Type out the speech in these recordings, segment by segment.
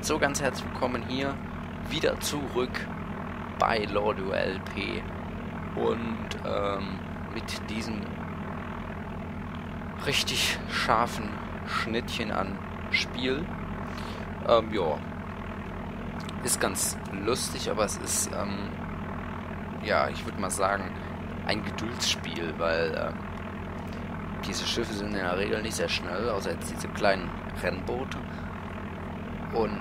so ganz herzlich willkommen hier wieder zurück bei LordioLP und mit diesem richtig scharfen Schnittchen an Spiel. Ja, ist ganz lustig, aber es ist, ja, ich würde mal sagen, ein Geduldsspiel, weil diese Schiffe sind in der Regel nicht sehr schnell, außer jetzt diese kleinen Rennboote. Und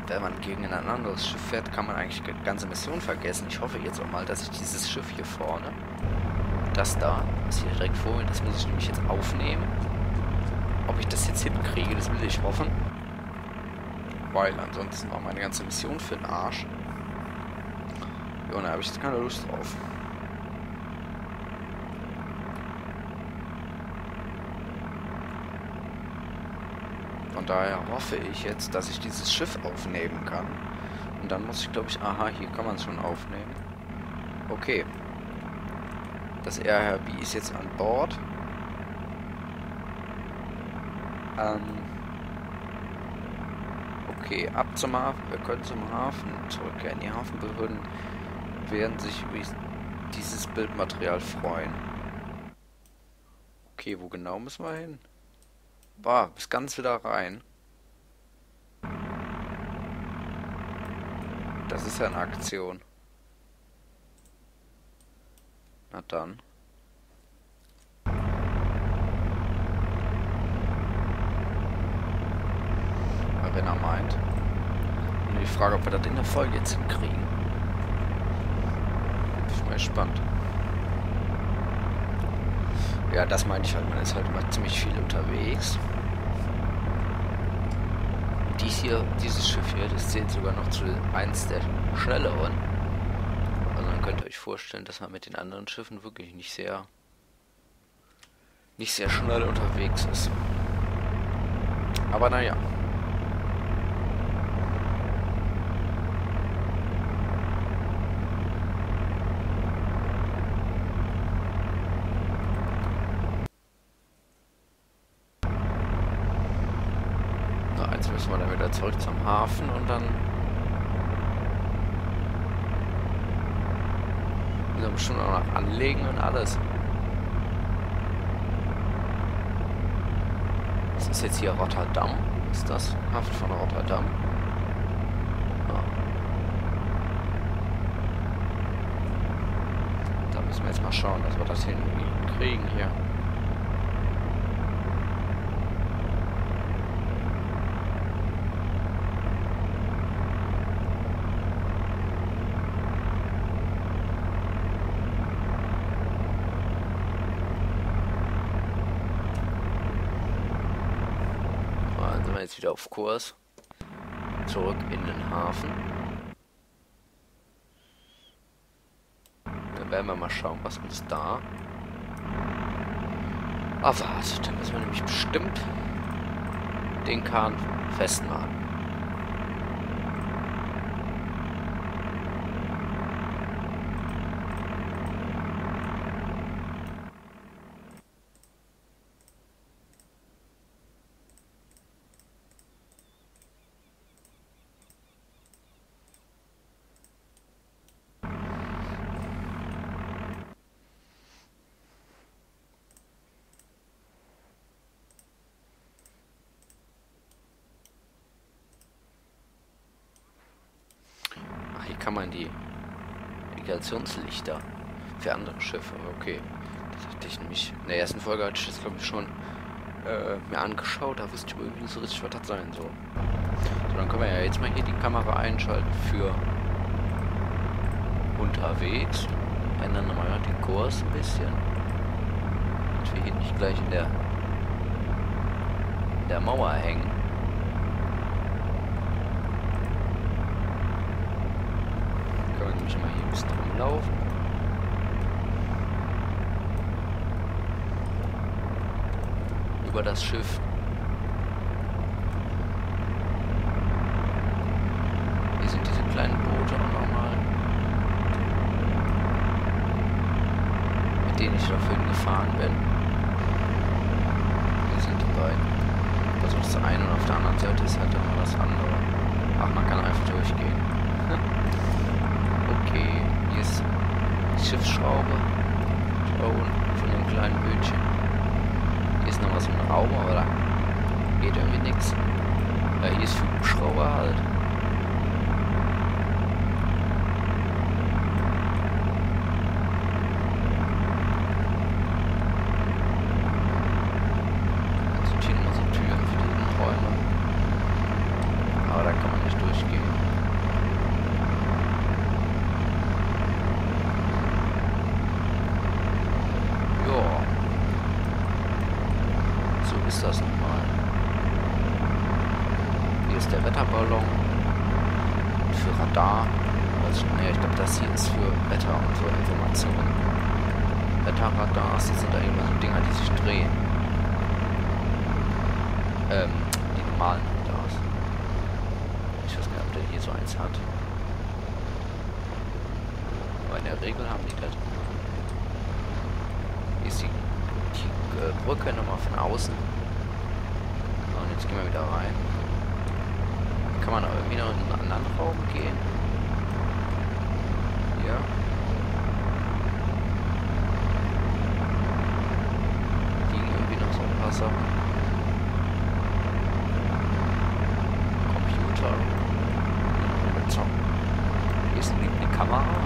wenn man gegen ein anderes Schiff fährt, kann man eigentlich die ganze Mission vergessen. Ich hoffe jetzt auch mal, dass ich dieses Schiff hier vorne, das da, was hier direkt vor mir, das muss ich nämlich jetzt aufnehmen. Ob ich das jetzt hinkriege, das will ich hoffen. Weil ansonsten war meine ganze Mission für den Arsch. Ja, und da habe ich jetzt keine Lust drauf. Von daher hoffe ich jetzt, dass ich dieses Schiff aufnehmen kann. Und dann muss ich, glaube ich... Aha, hier kann man es schon aufnehmen. Okay. Das RHB ist jetzt an Bord. Okay, ab zum Hafen. Wir können zum Hafen zurückkehren. Die Hafenbehörden werden sich über dieses Bildmaterial freuen. Okay, wo genau müssen wir hin? Boah, bis ganz wieder rein. Das ist ja eine Aktion. Na dann. Aber wenn er meint. Nur die Frage, ob wir das in der Folge jetzt hinkriegen. Bin ich mal gespannt. Ja, das meinte ich halt, man ist halt immer ziemlich viel unterwegs. Dieses Schiff hier, das zählt sogar noch zu eins der schnelleren. Also dann könnt ihr euch vorstellen, dass man mit den anderen Schiffen wirklich nicht sehr schnell unterwegs ist. Aber naja. Jetzt müssen wir dann wieder zurück zum Hafen und dann müssen wir bestimmt auch noch anlegen und alles. Das ist jetzt hier Rotterdam. Ist das? Hafen von Rotterdam. Ja. Da müssen wir jetzt mal schauen, dass wir das hinkriegen hier. Jetzt wieder auf Kurs zurück in den Hafen. Dann werden wir mal schauen, was uns da erwartet. Dann müssen wir nämlich bestimmt den Kahn festmachen. Kann man die Navigationslichter für andere Schiffe. Okay. Das hatte ich nämlich in der ersten Folge, hatte ich das glaube ich schon mir angeschaut. Da wusste ich irgendwie nicht so richtig, was das sein soll. So, dann können wir ja jetzt mal hier die Kamera einschalten für unterwegs. Ändern wir mal den Kurs ein bisschen. Dass wir hier nicht gleich in der Mauer hängen. Nämlich mal hier ein bisschen rumlaufen. Über das Schiff. Hier sind diese kleinen Boote auch nochmal, mit denen ich da vorhin gefahren bin. Hier sind die beiden. Also das eine und auf der anderen Seite ist halt dann mal das andere. Ach, man kann einfach durchgehen. Okay, hier ist die Schiffsschraube. Da unten von dem kleinen Bötchen. Hier ist nochmal so ein Raum, aber da geht irgendwie nichts. Ja, hier ist für Hubschrauber halt. Das nochmal. Hier ist der Wetterballon für Radar. Also, ne, ich glaube, das hier ist für Wetter und für Informationen. Wetterradars, das sind da immer so Dinger, die sich drehen. Die normalen Radars. Ich weiß gar nicht, ob der hier so eins hat. Aber in der Regel haben die das. Hier ist die Brücke nochmal von außen. Und jetzt gehen wir wieder rein. Kann man irgendwie noch in einen anderen Raum gehen? Ja. Liegen irgendwie noch so ein paar Sachen. Computer. Hier liegt eine Kamera.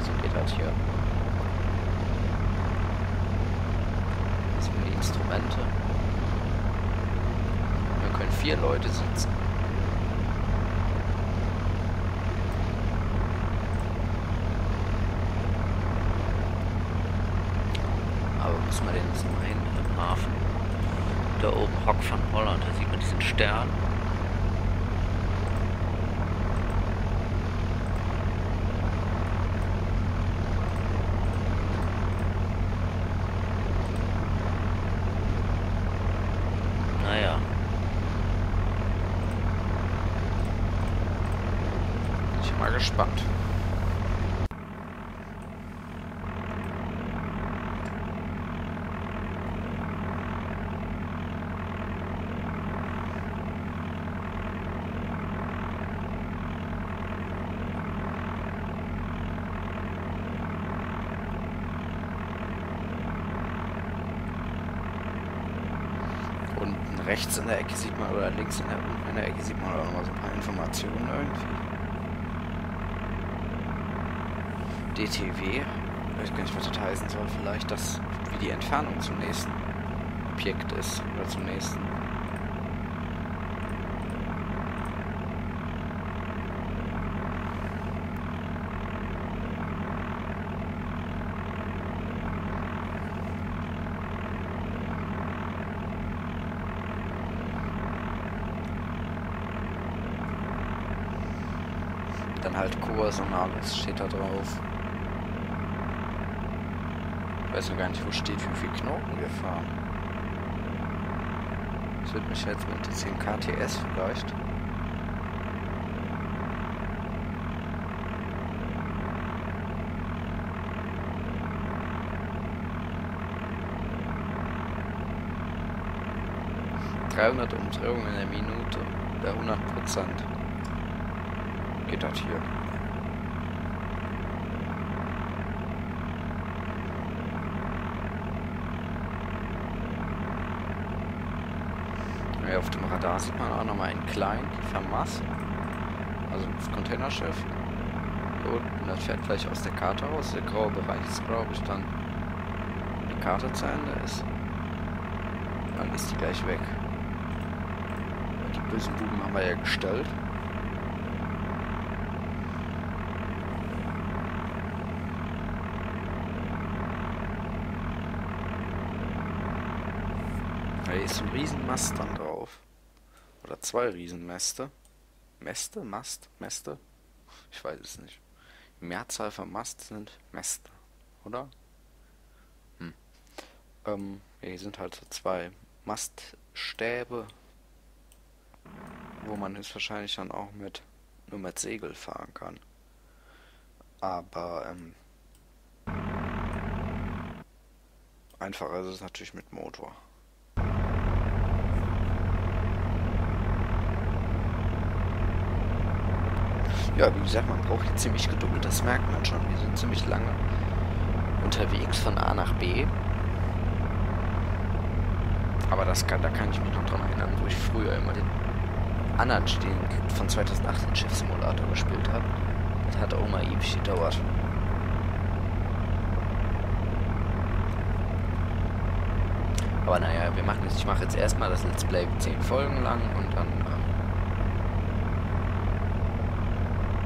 So geht das hier. Das sind die Instrumente. Wir können 4 Leute sitzen. Aber muss man denn jetzt noch hin im Hafen? Da oben Hock von Holland, da sieht man diesen Stern. Mal gespannt. Unten rechts in der Ecke sieht man, oder links unten in der Ecke sieht man auch nochmal so ein paar Informationen irgendwie. DTW, ich weiß gar nicht, was das heißen soll, vielleicht das, wie die Entfernung zum nächsten Objekt ist, oder zum nächsten. Dann halt Kurs und alles steht da drauf. Ich weiß noch gar nicht, wo steht, wie viel Knoten wir fahren. Das würde mich jetzt mal interessieren. KTS vielleicht. ...300 Umdrehungen in der Minute bei 100%. Geht das hier. Ja, auf dem Radar sieht man auch nochmal einen kleinen Vermass. Also das Containerschiff. Hier unten, das fährt gleich aus der Karte raus. Der graue Bereich ist, glaube ich, dann, wenn die Karte zu Ende ist. Dann ist die gleich weg. Die bösen Buben haben wir ja gestellt. Da ist ein Riesenmast dann drauf. Oder 2 Riesenmäste. Mäste? Mast? Mäste? Ich weiß es nicht. Mehrzahl von Mast sind Mäste. Oder? Hier sind halt so 2 Maststäbe, wo man jetzt wahrscheinlich dann auch nur mit Segel fahren kann. Aber Einfacher ist es natürlich mit Motor. Ja, wie gesagt, man braucht hier ziemlich Geduld, das merkt man schon. Wir sind ziemlich lange unterwegs von A nach B. Aber da kann ich mich noch dran erinnern, wo ich früher immer den anderen von 2008 den Schiff-Simulator gespielt habe. Das hat auch mal ewig gedauert. Aber naja, ich mache jetzt erstmal das Let's Play 10 Folgen lang und dann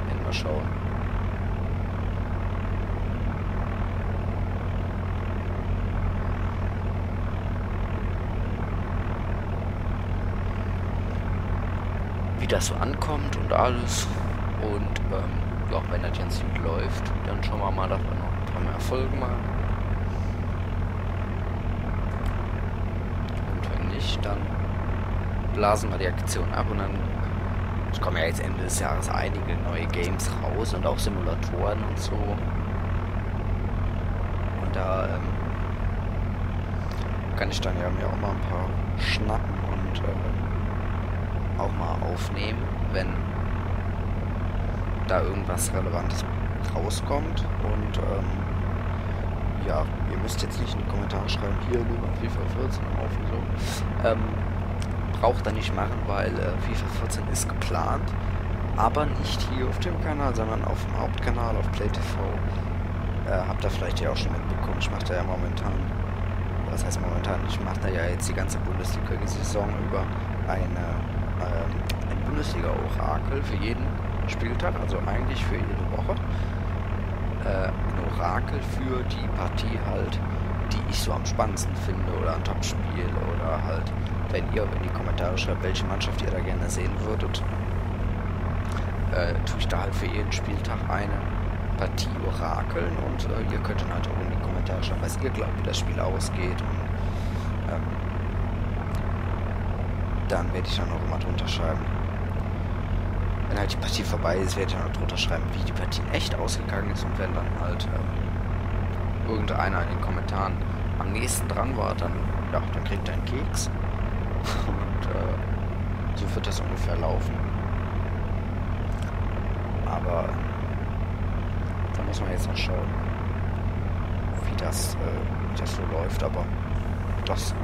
werden wir schauen. Wie das so ankommt und alles. Und ja, wenn das ganz gut läuft, dann schauen wir mal, dass wir noch ein paar mehr Folgen machen. Und wenn nicht, dann blasen wir die Aktion ab und dann es kommen ja jetzt Ende des Jahres einige neue Games raus und auch Simulatoren und so. Und da kann ich dann ja mir auch mal ein paar schnappen und auch mal aufnehmen, wenn da irgendwas Relevantes rauskommt. Und ja, ihr müsst jetzt nicht in die Kommentare schreiben, hier lieber FIFA 14 auf und so. Braucht ihr nicht machen, weil FIFA 14 ist geplant, aber nicht hier auf dem Kanal, sondern auf dem Hauptkanal, auf PlayiTV. Habt ihr vielleicht ja auch schon mitbekommen, ich mache da ja momentan, was heißt momentan, ich mache da ja jetzt die ganze Bundesliga-Saison über ein Bundesliga-Orakel für jeden Spieltag, also eigentlich für jede Woche. Ein Orakel für die Partie halt, die ich so am spannendsten finde oder ein Top-Spiel oder halt, wenn ihr in die Kommentare schreibt, welche Mannschaft ihr da gerne sehen würdet, tue ich da halt für jeden Spieltag eine Partie orakeln und ihr könnt dann halt auch in die Kommentare schreiben, was ihr glaubt, wie das Spiel ausgeht und dann werde ich dann auch immer drunter schreiben. Wenn halt die Partie vorbei ist, werde ich dann auch drunter schreiben, wie die Partie in echt ausgegangen ist und wenn dann halt irgendeiner in den Kommentaren am nächsten dran war, dann, ja, dann kriegt er einen Keks und so wird das ungefähr laufen. Aber da muss man jetzt noch schauen, wie das so läuft, aber das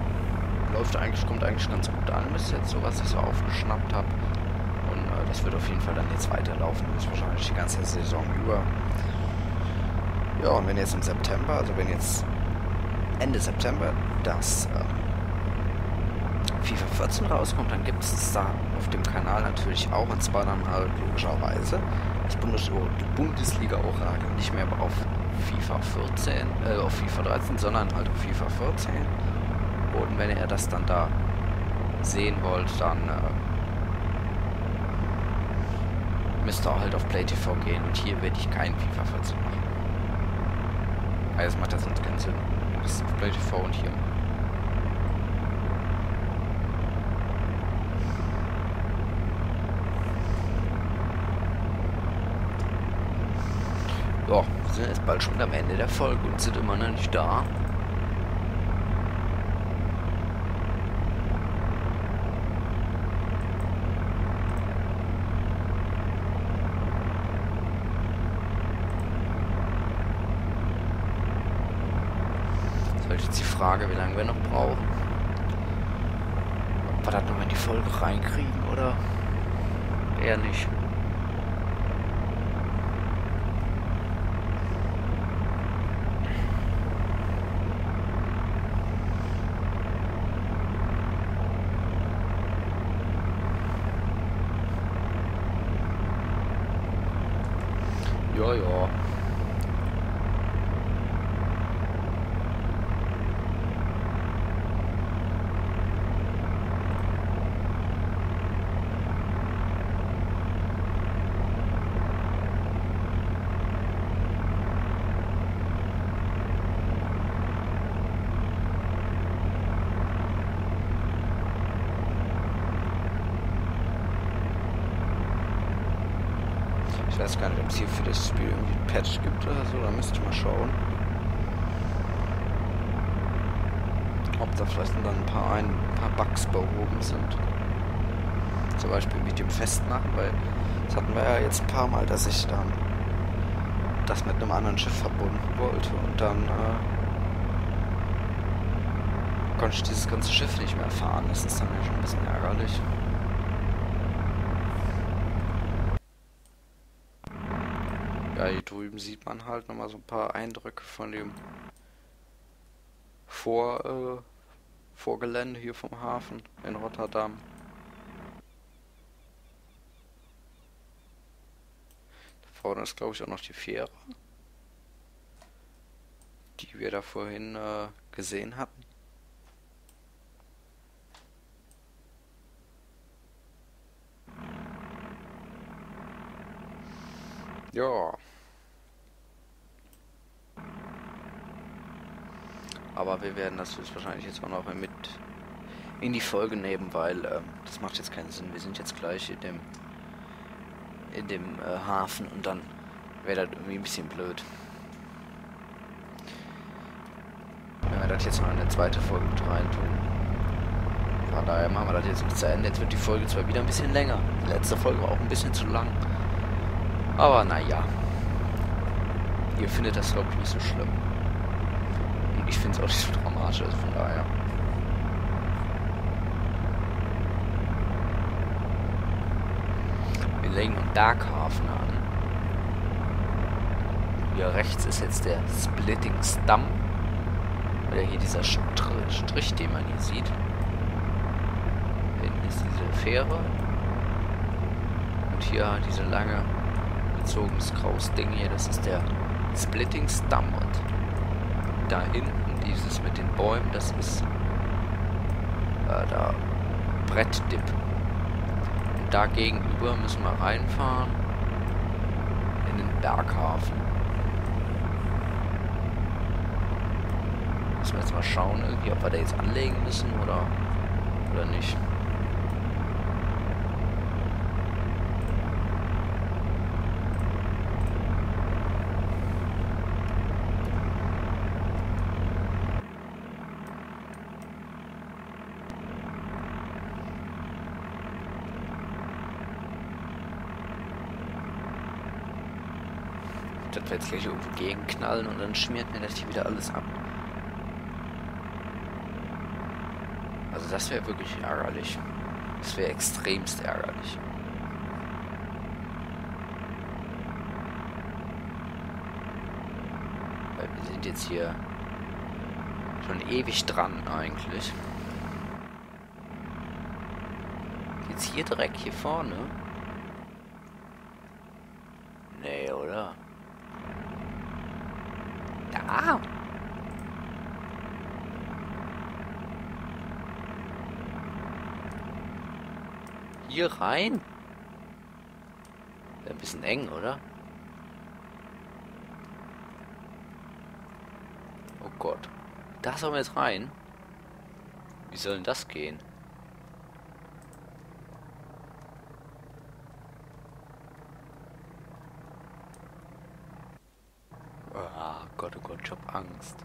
kommt eigentlich ganz gut an bis jetzt, so was ich so aufgeschnappt habe. Und das wird auf jeden Fall dann jetzt weiterlaufen, bis wahrscheinlich die ganze Saison über. Ja, und wenn jetzt im September, also wenn jetzt Ende September das FIFA 14 rauskommt, dann gibt es da auf dem Kanal natürlich auch, und zwar dann halt logischerweise das Bundesliga-Orakel nicht mehr auf FIFA 14, auf FIFA 13, sondern halt auf FIFA 14. Und wenn ihr das dann da sehen wollt, dann müsst ihr halt auf PlayiTV gehen und hier werde ich kein FIFA 14 machen. Also das macht ja sonst keinen Sinn. Das ist auf PlayiTV und hier. Ja, wir sind jetzt bald schon am Ende der Folge und sind immer noch nicht da. Jetzt die Frage, wie lange wir noch brauchen. Ob wir das noch in die Folge reinkriegen oder eher nicht. Ja, ja. Ich weiß gar nicht, ob es hier für das Spiel irgendwie ein Patch gibt oder so, da müsste ich mal schauen. da vielleicht dann ein paar Bugs behoben sind. Zum Beispiel mit dem Festmachen, weil das hatten wir ja jetzt ein paar Mal, dass ich dann das mit einem anderen Schiff verbunden wollte und dann konnte ich dieses ganze Schiff nicht mehr fahren. Das ist dann ja schon ein bisschen ärgerlich. Ja, hier drüben sieht man halt nochmal so ein paar Eindrücke von dem Vorgelände hier vom Hafen in Rotterdam. Da vorne ist, glaube ich, auch noch die Fähre, die wir da vorhin gesehen hatten. Ja. Aber wir werden das wahrscheinlich jetzt auch noch mit in die Folge nehmen, weil das macht jetzt keinen Sinn. Wir sind jetzt gleich in dem Hafen und dann wäre das irgendwie ein bisschen blöd. Wenn wir das jetzt noch in eine zweite Folge mit rein tun. Von daher machen wir das jetzt noch zu Ende. Jetzt wird die Folge zwar wieder ein bisschen länger. Die letzte Folge war auch ein bisschen zu lang. Aber naja. Ihr findet das, glaube ich, nicht so schlimm. Und ich finde es auch nicht so dramatisch, also von daher. Wir legen einen Berghafen an. Hier rechts ist jetzt der Splittingsdamm. Oder hier dieser Strich, den man hier sieht. Hinten ist diese Fähre. Und hier diese lange gezogenes graues Ding hier, das ist der Splittingsdamm. Und da hinten dieses mit den Bäumen, das ist da Brettdip. Und da gegenüber müssen wir reinfahren in den Berghafen. Müssen wir jetzt mal schauen, irgendwie, ob wir da jetzt anlegen müssen oder nicht. Das wir jetzt gleich irgendwo gegenknallen und dann schmiert mir das hier wieder alles ab. Also das wäre wirklich ärgerlich. Das wäre extremst ärgerlich. Weil wir sind jetzt hier schon ewig dran eigentlich. Jetzt hier direkt hier vorne? Nee, oder? Da! Hier rein? Wäre ein bisschen eng, oder? Oh Gott. Da sollen wir jetzt rein? Wie soll denn das gehen? Oh Gott, ich hab Angst.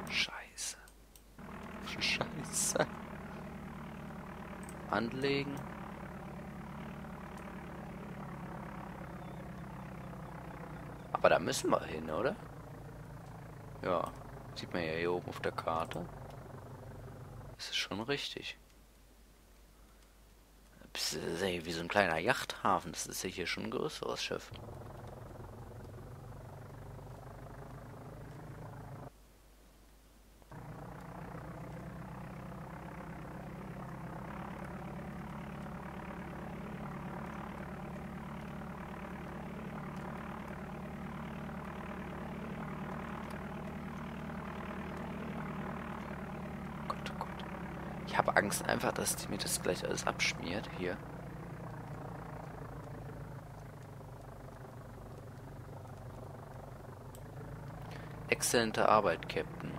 Scheiße. Scheiße. Anlegen. Aber da müssen wir hin, oder? Ja. Sieht man ja hier oben auf der Karte. Das ist schon richtig. Das ist ja wie so ein kleiner Yachthafen. Das ist ja hier schon ein größeres Schiff. Ich habe Angst einfach, dass mir das gleich alles abschmiert hier. Exzellente Arbeit, Captain.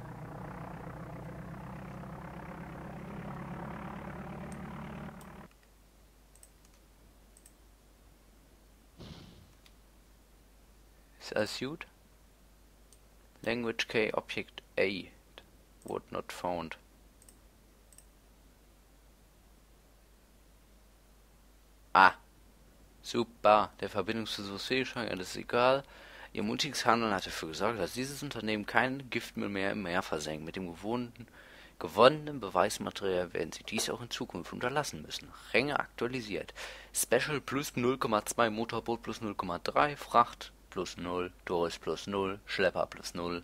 Ist alles gut? Language Key Object A would not found. Ah, super. Der Verbindungsversuch ist fehlgeschlagen, alles ist egal. Ihr mutiges Handeln hat dafür gesorgt, dass dieses Unternehmen kein Giftmüll mehr im Meer versenkt. Mit dem gewonnenen Beweismaterial werden sie dies auch in Zukunft unterlassen müssen. Ränge aktualisiert. Special plus 0,2, Motorboot plus 0,3, Fracht plus 0, Tourist plus 0, Schlepper plus 0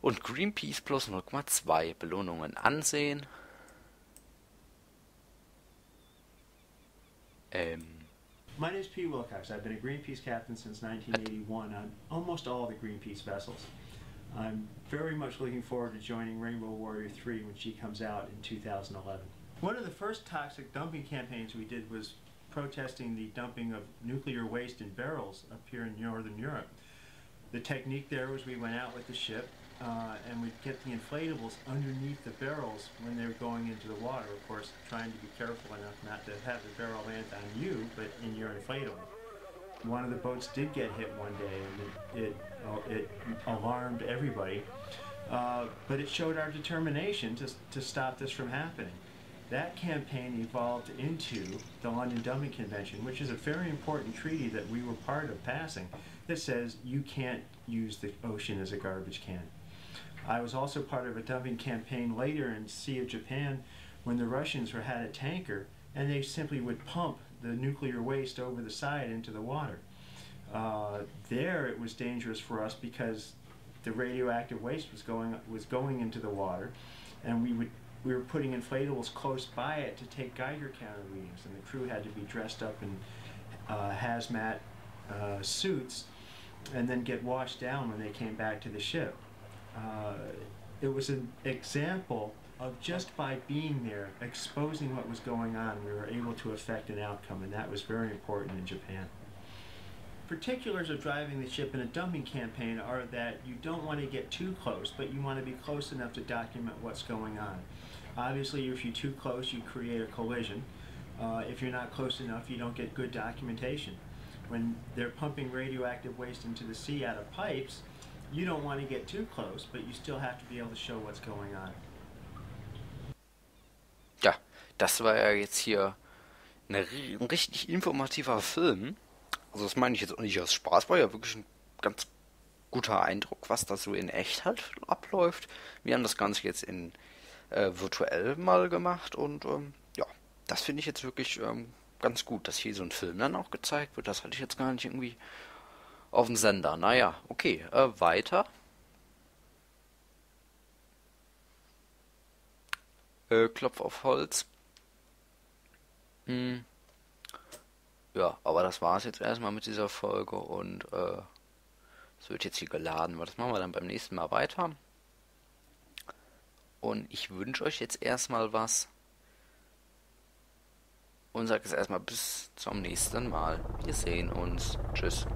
und Greenpeace plus 0,2. Belohnungen ansehen. My name is P. Wilcox. I've been a Greenpeace captain since 1981 on almost all the Greenpeace vessels. I'm very much looking forward to joining Rainbow Warrior 3 when she comes out in 2011. One of the first toxic dumping campaigns we did was protesting the dumping of nuclear waste in barrels up here in Northern Europe. The technique there was we went out with the ship and we'd get the inflatables underneath the barrels when they were going into the water, of course, trying to be careful enough not to have the barrel land on you, but in your inflatable. One of the boats did get hit one day, and it alarmed everybody, but it showed our determination to stop this from happening. That campaign evolved into the London Dumping Convention, which is a very important treaty that we were part of passing that says you can't use the ocean as a garbage can. I was also part of a dumping campaign later in the Sea of Japan when the Russians had a tanker and they simply would pump the nuclear waste over the side into the water. There it was dangerous for us because the radioactive waste was going into the water, and we were putting inflatables close by it to take Geiger counter readings, and the crew had to be dressed up in hazmat suits and then get washed down when they came back to the ship. It was an example of just by being there, exposing what was going on, we were able to affect an outcome, and that was very important in Japan. Particulars of driving the ship in a dumping campaign are that you don't want to get too close, but you want to be close enough to document what's going on. Obviously, if you're too close, you create a collision. If you're not close enough, you don't get good documentation. When they're pumping radioactive waste into the sea out of pipes, you don't want to get too close, but you still have to be able to show what's going on. Ja, das war ja jetzt hier ein richtig informativer Film. Also das meine ich jetzt auch nicht aus Spaß, war ja wirklich ein ganz guter Eindruck, was da so in echt halt abläuft. Wir haben das Ganze jetzt in virtuell mal gemacht und ja, das finde ich jetzt wirklich ganz gut, dass hier so ein Film dann auch gezeigt wird. Das hatte ich jetzt gar nicht irgendwie auf dem Sender. Naja, okay, weiter. Klopf auf Holz. Ja, aber das war es jetzt erstmal mit dieser Folge und es wird jetzt hier geladen, weil das machen wir dann beim nächsten Mal weiter. Und ich wünsche euch jetzt erstmal was und sage jetzt erstmal bis zum nächsten Mal. Wir sehen uns. Tschüss.